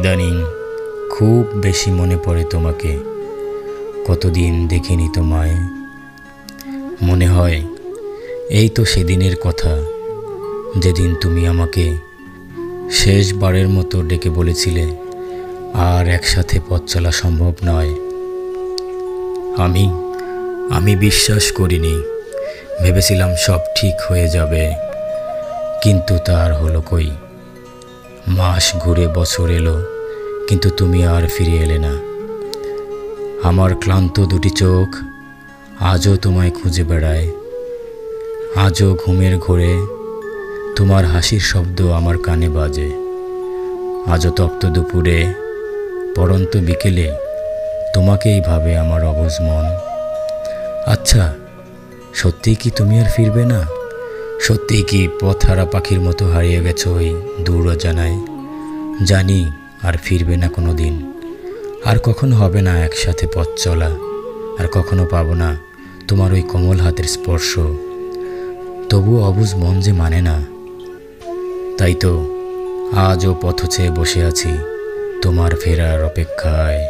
ইদানিং খুব বেশি মনে পড়ে তোমাকে। কতদিন দেখিনি তোমায়। মনে হয় এই তো সেদিনের কথা, যেদিন তুমি আমাকে শেষবারের মতো ডেকে বলেছিলে আর একসাথে পথ চলা সম্ভব নয়। আমি বিশ্বাস করিনি। ভেবেছিলাম সব ঠিক হয়ে যাবে, কিন্তু তার হলো কই। মাস ঘুরে বছর এলো, কিন্তু তুমি আর ফিরে এলে না। আমার ক্লান্ত দুটি চোখ আজও তোমায় খুঁজে বেড়ায়। আজও ঘুমের ঘোরে তোমার হাসির শব্দ আমার কানে বাজে। আজও তপ্ত দুপুরে, পড়ন্ত বিকেলে তোমাকেই ভাবে আমার অবুঝ মন। আচ্ছা, সত্যিই কি তুমি আর ফিরবে না? সত্যিই কি পথহারা পাখির মতো হারিয়ে গেছো ওই দূর অজানায়? জানি আর ফিরবে না কোনো দিন, আর কখনো হবে না একসাথে পথ চলা, আর কখনো পাবো না তোমার ওই কোমল হাতের স্পর্শ। তবুও অবুঝ মন যে মানে না। তাই তো আজও পথ চেয়ে বসে আছি তোমার ফেরার অপেক্ষায়।